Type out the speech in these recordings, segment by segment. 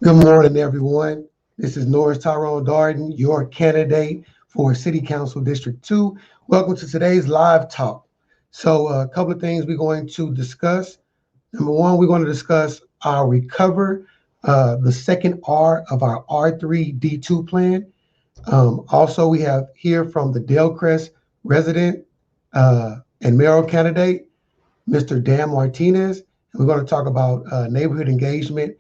Good morning, everyone. This is Norris Tyrone Darden, your candidate for City Council District 2. Welcome to today's live talk. So a couple of things we're going to discuss. Number one, we're going to discuss our recover, the second R of our R3D2 plan. Also, we have here from the Dellcrest resident and mayoral candidate, Mr. Dan Martinez. And we're going to talk about neighborhood engagement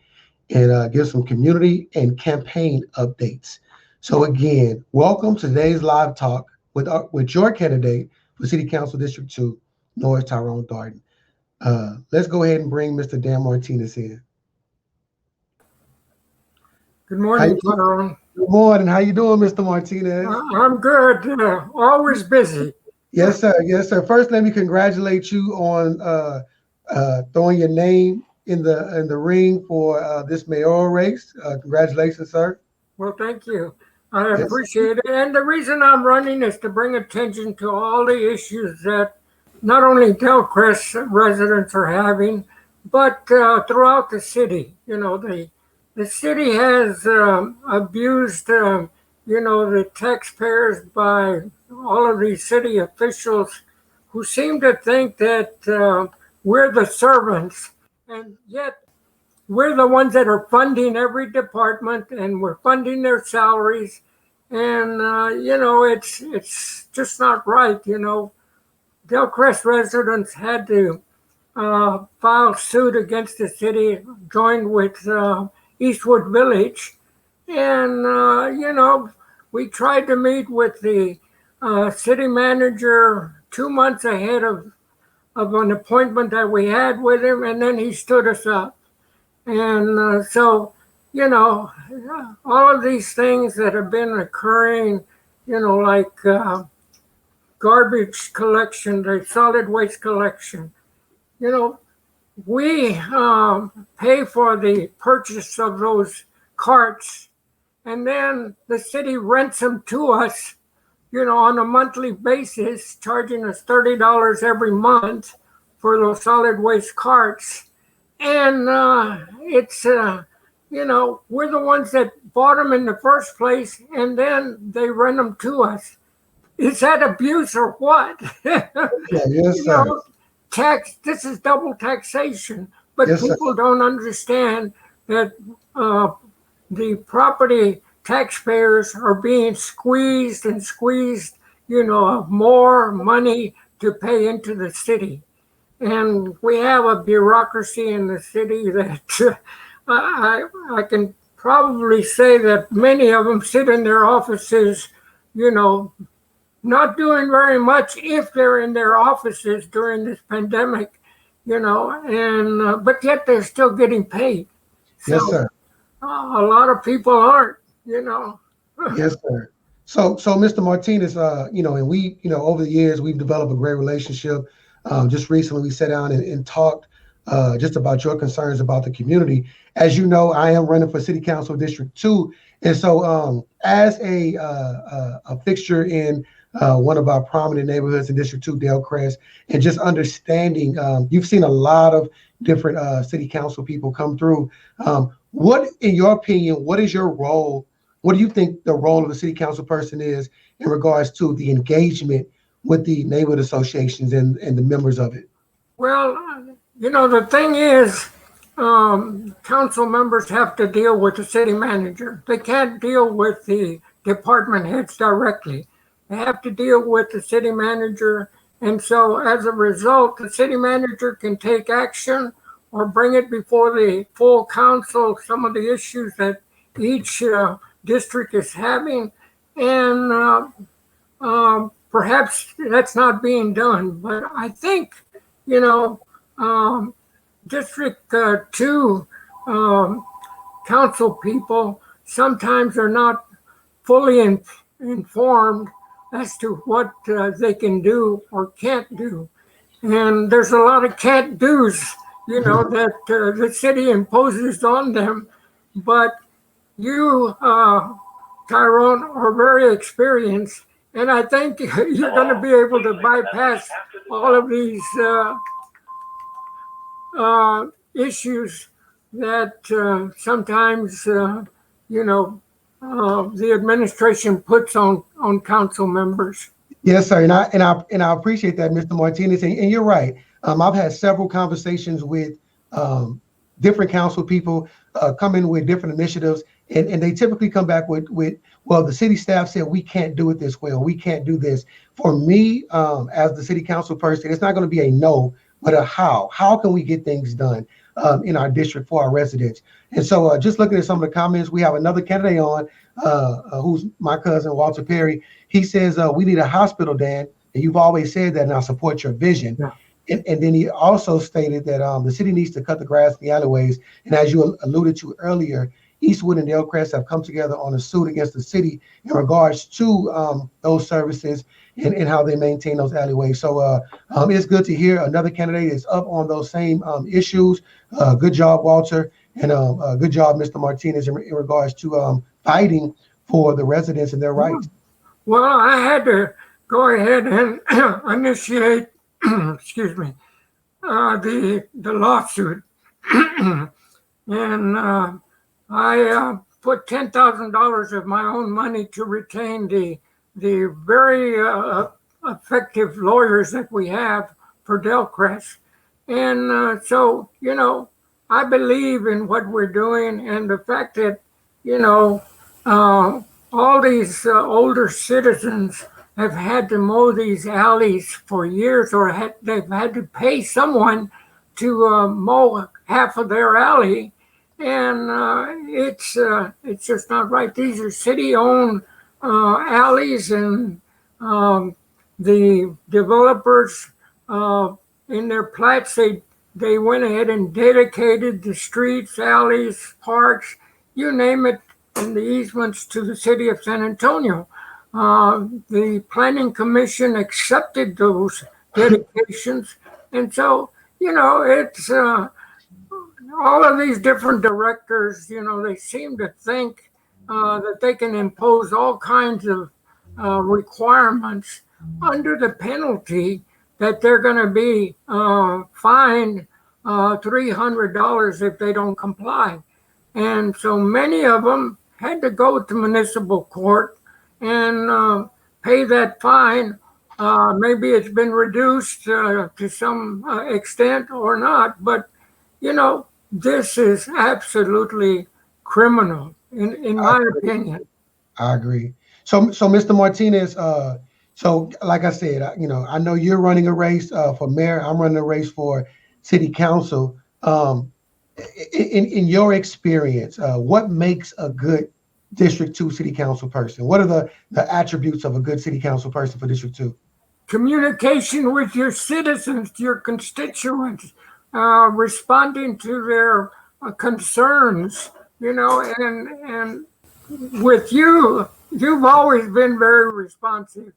and give some community and campaign updates. So again, welcome to today's live talk with your candidate for City Council District 2, Norris Tyrone Darden. Let's go ahead and bring Mr. Dan Martinez in. Good morning, Tyrone. Good morning. How you doing, Mr. Martinez? I'm good. Always busy. Yes, sir. Yes, sir. First, let me congratulate you on throwing your name in the ring for this mayoral race. Congratulations, sir. Well, thank you. I appreciate it. And the reason I'm running is to bring attention to all the issues that not only Dellcrest residents are having, but throughout the city. You know, the city has abused, the taxpayers by all of these city officials who seem to think that we're the servants. And yet we're the ones that are funding every department and we're funding their salaries. And, it's just not right. Dellcrest residents had to file suit against the city, joined with Eastwood Village. And, we tried to meet with the city manager 2 months ahead of an appointment that we had with him, and then he stood us up. And so, all of these things that have been occurring, like garbage collection, the solid waste collection, we pay for the purchase of those carts, and then the city rents them to us on a monthly basis, charging us $30 every month for those solid waste carts. And it's, we're the ones that bought them in the first place, and then they rent them to us. Is that abuse or what? Yes, sir. This is double taxation, but yes, people don't understand that the property taxpayers are being squeezed, of more money to pay into the city. And we have a bureaucracy in the city that I can probably say that many of them sit in their offices, not doing very much if they're in their offices during this pandemic, and but yet they're still getting paid. So, yes, sir. A lot of people aren't. Yes, sir. So Mr. Martinez, and we, over the years, we've developed a great relationship. Just recently, we sat down and talked just about your concerns about the community. As you know, I am running for City Council District 2. And so as a fixture in one of our prominent neighborhoods in District 2, Dellcrest, and just understanding, you've seen a lot of different city council people come through. What, in your opinion, what is your role? What do you think the role of a city council person is in regards to the engagement with the neighborhood associations and the members of it? Well, the thing is, council members have to deal with the city manager. They can't deal with the department heads directly. They have to deal with the city manager. And so as a result, the city manager can take action or bring it before the full council, some of the issues that each district is having. And perhaps that's not being done. But I think, District 2 council people sometimes are not fully informed as to what they can do or can't do. And there's a lot of can't do's, that the city imposes on them. But you, Tyrone, are very experienced. And I think you're going to be able to bypass all of these issues that sometimes, the administration puts on council members. Yes, sir, and I appreciate that, Mr. Martinez. And you're right. I've had several conversations with different council people coming with different initiatives, and they typically come back with well, the city staff said we can't do it this way, or we can't do this. For me, as the city council person, it's not going to be a no, but a how. How can we get things done in our district for our residents? And so, just looking at some of the comments, we have another candidate on, who's my cousin Walter Perry. He says, we need a hospital, Dan, and you've always said that, and I support your vision. Yeah. And then he also stated that the city needs to cut the grass in the alleyways. And as you alluded to earlier, Eastwood and Dellcrest have come together on a suit against the city in regards to those services and how they maintain those alleyways. So it's good to hear another candidate is up on those same issues. Good job, Walter, and good job, Mr. Martinez, in regards to fighting for the residents and their rights. Well, I had to go ahead and initiate, excuse me, the lawsuit, and I put $10,000 of my own money to retain the very effective lawyers that we have for Dellcrest, and so I believe in what we're doing, and the fact that all these older citizens have had to mow these alleys for years, or they've had to pay someone to mow half of their alley, and it's just not right. These are city-owned alleys, and the developers in their plats, they went ahead and dedicated the streets, alleys, parks, you name it, and the easements to the city of San Antonio. The Planning Commission accepted those dedications. And so, it's all of these different directors, they seem to think that they can impose all kinds of requirements under the penalty that they're going to be fined $300 if they don't comply. And so many of them had to go to municipal court and pay that fine. Maybe it's been reduced to some extent or not, but this is absolutely criminal in my opinion. I agree. So Mr. Martinez, so like I said, I know you're running a race for mayor. I'm running a race for city council. In your experience, what makes a good District 2 city council person? What are the attributes of a good city council person for District 2? Communication with your citizens, your constituents, responding to their concerns, and with you've always been very responsive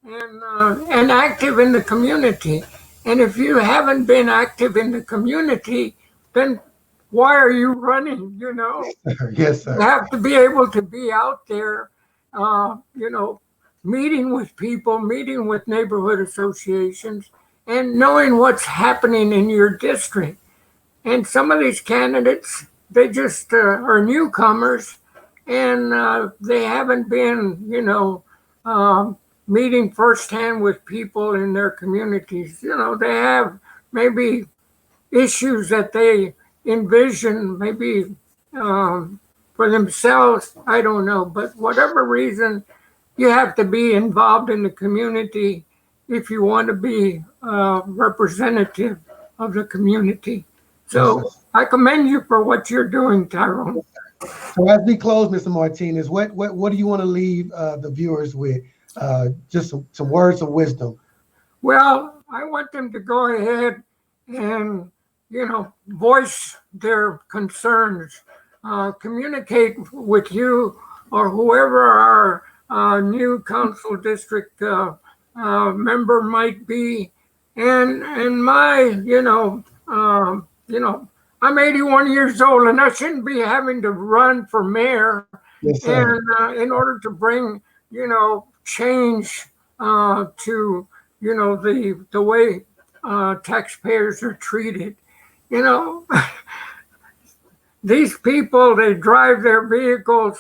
and active in the community. And if you haven't been active in the community, then why are you running? Yes, sir. You have to be able to be out there, meeting with people, meeting with neighborhood associations, and knowing what's happening in your district. And some of these candidates, they just are newcomers, and they haven't been, meeting firsthand with people in their communities. They have maybe issues that they envision, maybe for themselves, I don't know. But whatever reason, you have to be involved in the community if you want to be representative of the community. So I commend you for what you're doing, Tyrone. So as we close, Mr. Martinez, what do you want to leave the viewers with? Just some words of wisdom. Well, I want them to go ahead and, voice their concerns, communicate with you or whoever our new council district member might be. And I'm 81 years old, and I shouldn't be having to run for mayor. Yes, sir. And in order to bring, change to, the way taxpayers are treated. these people, they drive their vehicles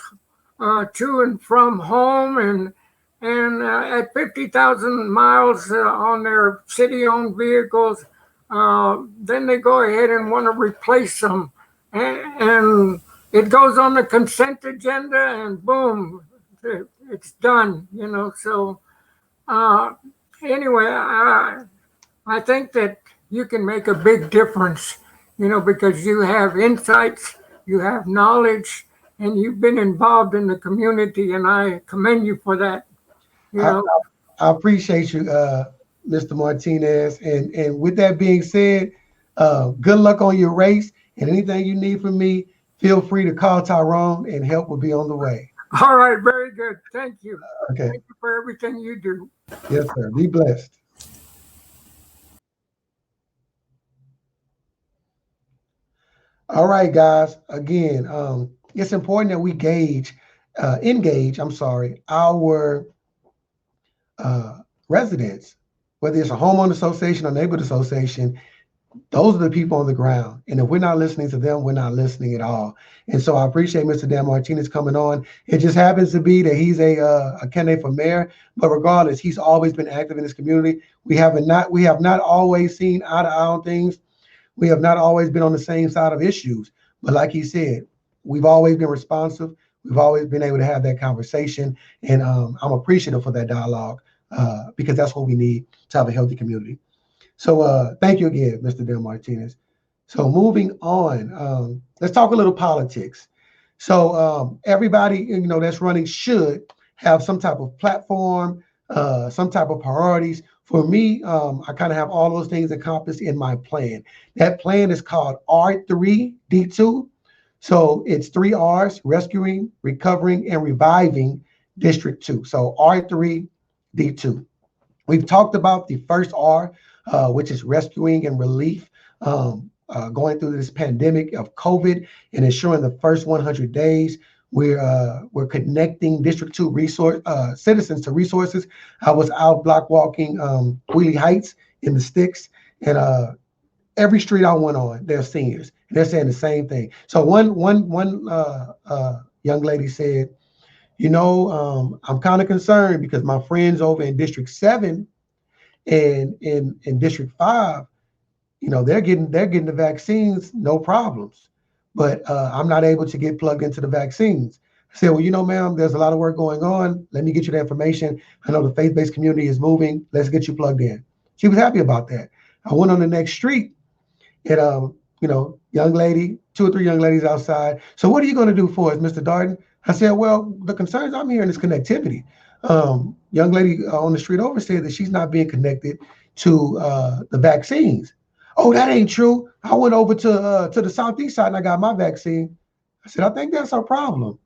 to and from home, and at 50,000 miles on their city-owned vehicles, then they go ahead and want to replace them, and it goes on the consent agenda, and boom, it's done. So anyway, I think that you can make a big difference, because you have insights, you have knowledge, and you've been involved in the community, and I commend you for that. I appreciate you, Mr. Martinez. And with that being said, good luck on your race, and anything you need from me, feel free to call Tyrone, and help will be on the way. All right, very good. Thank you. Okay. Thank you for everything you do. Yes, sir. Be blessed. All right, guys. Again, it's important that we engage, our residents, whether it's a homeowner association or neighborhood association. Those are the people on the ground. And if we're not listening to them, we're not listening at all. And so I appreciate Mr. Dan Martinez coming on. It just happens to be that he's a candidate for mayor, but regardless, he's always been active in this community. We have not always seen eye to eye on things. We have not always been on the same side of issues. But like he said, we've always been responsive. We've always been able to have that conversation. And I'm appreciative for that dialogue because that's what we need to have a healthy community. So thank you again, Mr. Dan Martinez. So moving on, let's talk a little politics. So everybody, that's running should have some type of platform, some type of priorities. For me, I kind of have all those things encompassed in my plan. That plan is called R3D2. So it's 3 R's: rescuing, recovering, and reviving District 2. So R3D2. We've talked about the first R, which is rescuing and relief, going through this pandemic of COVID and ensuring the first 100 days we're connecting District 2 citizens to resources. I was out block walking Wheelie Heights in the sticks, and every street I went on, there's seniors, and they're saying the same thing. So one young lady said, I'm kind of concerned because my friends over in District 7 and in District 5, they're getting the vaccines, no problems. But I'm not able to get plugged into the vaccines. I said, well, ma'am, there's a lot of work going on. Let me get you the information. I know the faith-based community is moving. Let's get you plugged in. She was happy about that. I went on the next street and, young lady, 2 or 3 young ladies outside. So what are you going to do for us, Mr. Darden? I said, well, the concerns I'm hearing is connectivity. Young lady on the street over said that she's not being connected to the vaccines. Oh, that ain't true. I went over to the southeast side and I got my vaccine. I said, I think that's our problem.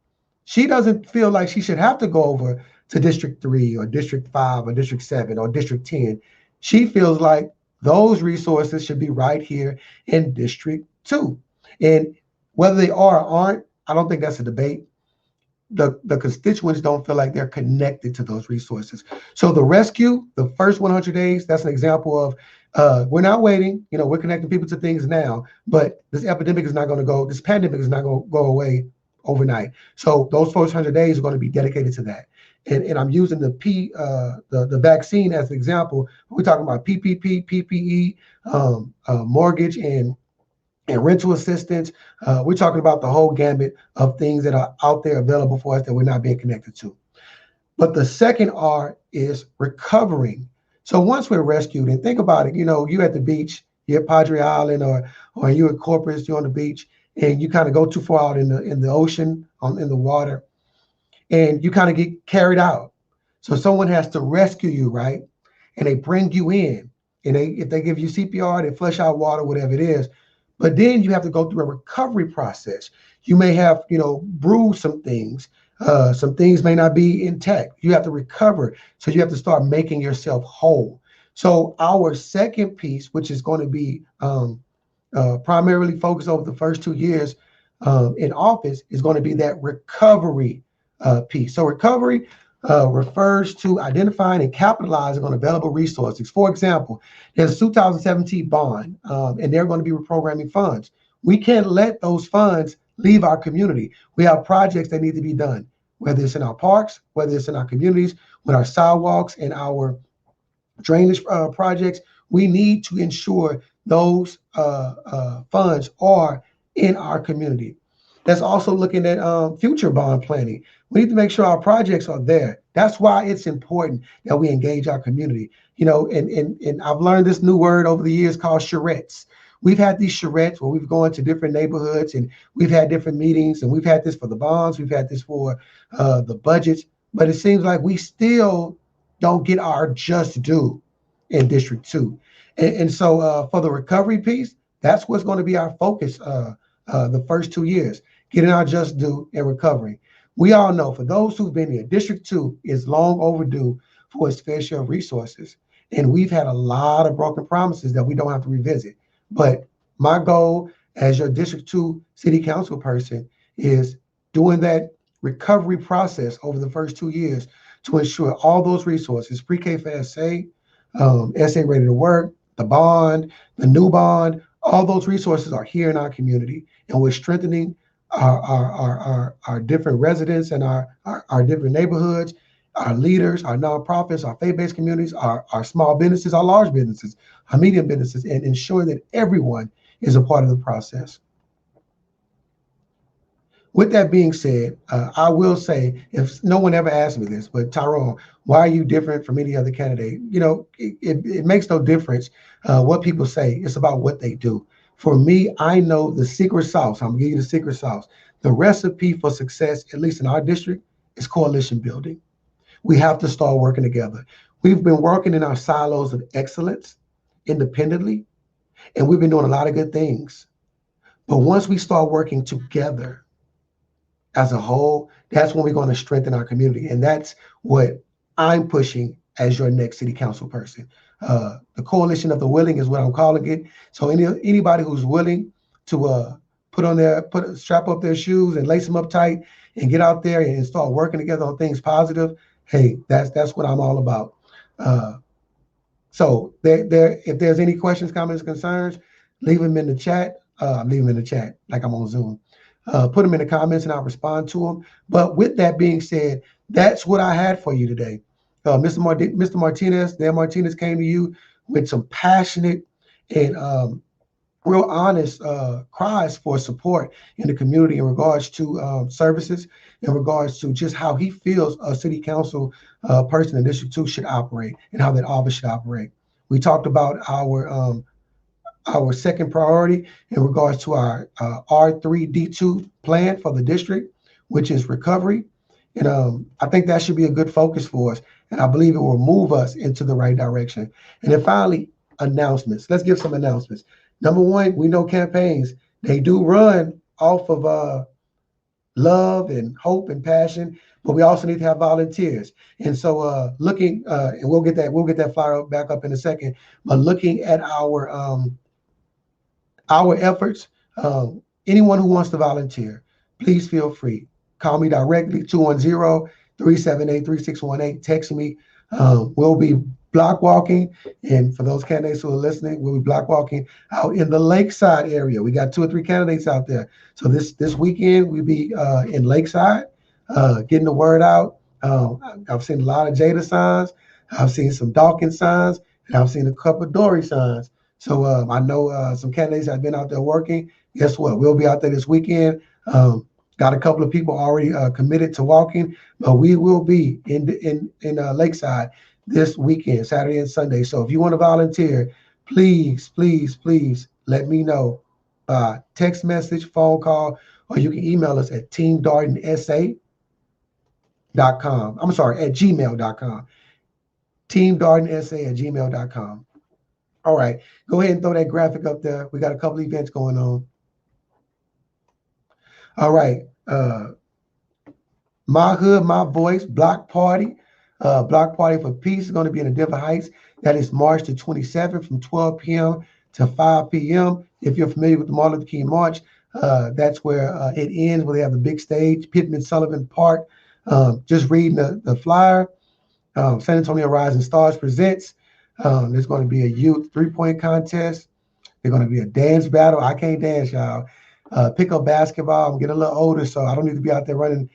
She doesn't feel like she should have to go over to District 3 or District 5 or District 7 or District 10. She feels like those resources should be right here in District 2. And whether they are or aren't, I don't think that's a debate. The constituents don't feel like they're connected to those resources. So the rescue, the first 100 days, that's an example of we're not waiting. We're connecting people to things now, but this pandemic is not going to go away overnight. So those first 100 days are going to be dedicated to that. And I'm using the vaccine as an example. We're talking about PPP, PPE, mortgage and rental assistance. We're talking about the whole gamut of things that are out there available for us that we're not being connected to. But the second R is recovering. So once we're rescued, and think about it, you're at the beach, you're at Padre Island or you're at Corpus, you're on the beach, and you kind of go too far out in the ocean, in the water, and you kind of get carried out. So someone has to rescue you, right? And they bring you in, and if they give you CPR, they flush out water, whatever it is. But then you have to go through a recovery process. You may have, bruised some things. Some things may not be intact. You have to recover. So you have to start making yourself whole. So our second piece, which is going to be primarily focused over the first 2 years in office, is going to be that recovery piece. So recovery refers to identifying and capitalizing on available resources. For example, there's a 2017 bond, and they're going to be reprogramming funds. We can't let those funds leave our community. We have projects that need to be done, whether it's in our parks, whether it's in our communities, with our sidewalks and our drainage projects. We need to ensure those funds are in our community. That's also looking at future bond planning. We need to make sure our projects are there. That's why it's important that we engage our community. And I've learned this new word over the years called charrettes. We've had these charrettes where we've gone to different neighborhoods and we've had different meetings, and we've had this for the bonds, we've had this for the budgets, but it seems like we still don't get our just due in District 2. And so for the recovery piece, that's what's going to be our focus the first 2 years, getting our just due and recovering. We all know, for those who've been here, District 2 is long overdue for its fair share of resources. And we've had a lot of broken promises that we don't have to revisit. But my goal as your District 2 City Council person is doing that recovery process over the first 2 years to ensure all those resources, pre-K for SA, SA Ready to Work, the bond, the new bond, all those resources are here in our community, and we're strengthening our different residents and our different neighborhoods, our leaders, our nonprofits, our faith-based communities, our small businesses, our large businesses, our medium businesses, and ensuring that everyone is a part of the process. With that being said, I will say, if no one ever asked me this, but Tyrone, why are you different from any other candidate? It makes no difference what people say. It's about what they do. For me, I know the secret sauce. I'm gonna give you the secret sauce. The recipe for success, at least in our district, is coalition building. We have to start working together. We've been working in our silos of excellence independently, and we've been doing a lot of good things. But once we start working together as a whole, that's when we're going to strengthen our community. And that's what I'm pushing as your next city council person. The coalition of the willing is what I'm calling it. So anybody who's willing to strap up their shoes and lace them up tight and get out there and start working together on things positive, hey, that's what I'm all about. So if there's any questions, comments, concerns, leave them in the chat. Leave them in the chat like I'm on Zoom. Put them in the comments and I'll respond to them. But with that being said, that's what I had for you today. Mr. Martinez, Dan Martinez came to you with some passionate and real honest cries for support in the community in regards to services, in regards to just how he feels a city council person in District 2 should operate and how that office should operate. We talked about our second priority in regards to our R3D2 plan for the district, which is recovery. And I think that should be a good focus for us. And I believe it will move us into the right direction. And then finally, announcements. Let's give some announcements. Number one, we know campaigns, they do run off of love and hope and passion, but we also need to have volunteers. And so and we'll get that flyer back up in a second, but looking at our efforts, anyone who wants to volunteer, please feel free. Call me directly, 210-378-3618. Text me. We'll be block walking. And for those candidates who are listening, we'll be block walking out in the Lakeside area. We got 2 or 3 candidates out there. So this weekend, we'll be in Lakeside, getting the word out. I've seen a lot of Jada signs. I've seen some Dawkins signs. And I've seen a couple of Dory signs. So I know some candidates have been out there working. Guess what? We'll be out there this weekend. Got a couple of people already committed to walking, but we will be in Lakeside this weekend, Saturday and Sunday. So if you want to volunteer, please, please, please let me know. Text message, phone call, or you can email us at teamdardensa.com. I'm sorry, at gmail.com. teamdardensa@gmail.com. All right, go ahead and throw that graphic up there. We got a couple events going on. All right, My Hood, My Voice, Block Party for Peace is going to be in the Denver Heights. That is March the 27th from 12 p.m. to 5 p.m. If you're familiar with the Martin Luther King March, that's where it ends, where they have the big stage, Pittman Sullivan Park. Just reading the flyer, San Antonio Rising Stars presents. There's going to be a youth 3-point contest. There's going to be a dance battle. I can't dance, y'all. pick up basketball. I'm getting a little older, so I don't need to be out there running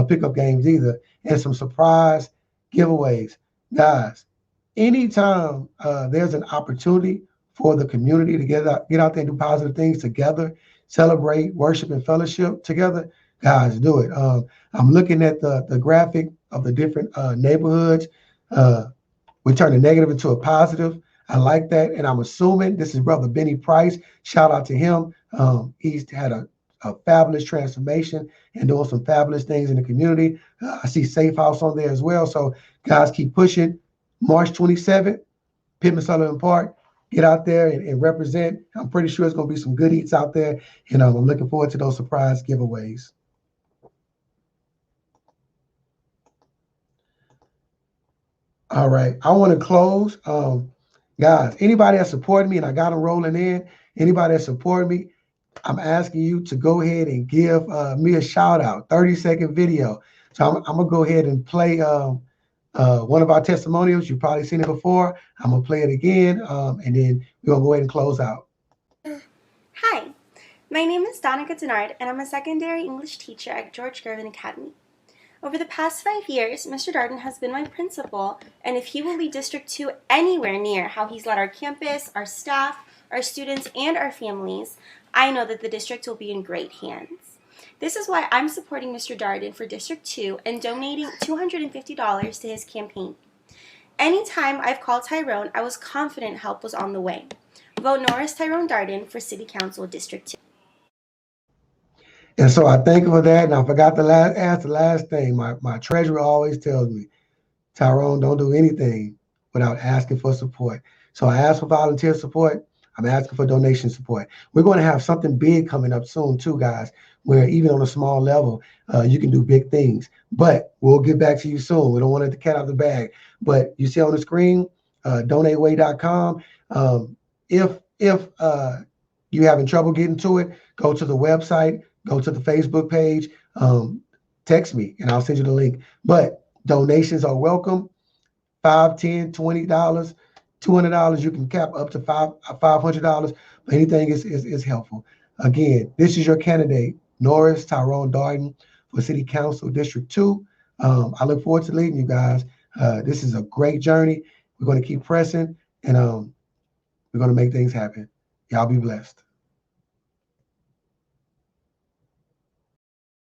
pickup games either. And some surprise giveaways. Guys, anytime there's an opportunity for the community to get out there and do positive things together, celebrate, worship, and fellowship together, guys, do it. I'm looking at the graphic of the different neighborhoods. We turn a negative into a positive. I like that. And I'm assuming this is Brother Benny Price. Shout out to him. He's had a fabulous transformation and doing some fabulous things in the community. I see Safe House on there as well. So guys, keep pushing. March 27th, Pittman Sullivan Park. Get out there and represent. I'm pretty sure it's going to be some good eats out there. And I'm looking forward to those surprise giveaways. All right. I want to close. Guys, anybody that supported me and I got them rolling in, anybody that supported me, I'm asking you to go ahead and give me a shout out, 30-second video. So I'm going to go ahead and play one of our testimonials. You've probably seen it before. I'm going to play it again, and then we're going to go ahead and close out. Hi, my name is Donica Denard, and I'm a secondary English teacher at George Gervin Academy. Over the past 5 years, Mr. Darden has been my principal, and if he will lead District 2 anywhere near how he's led our campus, our staff, our students, and our families, I know that the district will be in great hands. This is why I'm supporting Mr. Darden for District 2 and donating $250 to his campaign. Anytime I've called Tyrone, I was confident help was on the way. Vote Norris Tyrone Darden for City Council District 2. And so I thank you for that. And I forgot to ask the last thing. My treasurer always tells me, Tyrone, don't do anything without asking for support. So I asked for volunteer support. I'm asking for donation support. We're going to have something big coming up soon too, guys, where even on a small level, you can do big things. But we'll get back to you soon. We don't want to let the cat out of the bag. But you see on the screen, donateway.com. If you're having trouble getting to it, go to the website, go to the Facebook page, text me, and I'll send you the link. But donations are welcome. $5, $10, $20, $200. You can cap up to $500. But anything is helpful. Again, this is your candidate, Norris Tyrone Darden for City Council District 2. I look forward to leading you guys. This is a great journey. We're going to keep pressing, and we're going to make things happen. Y'all be blessed.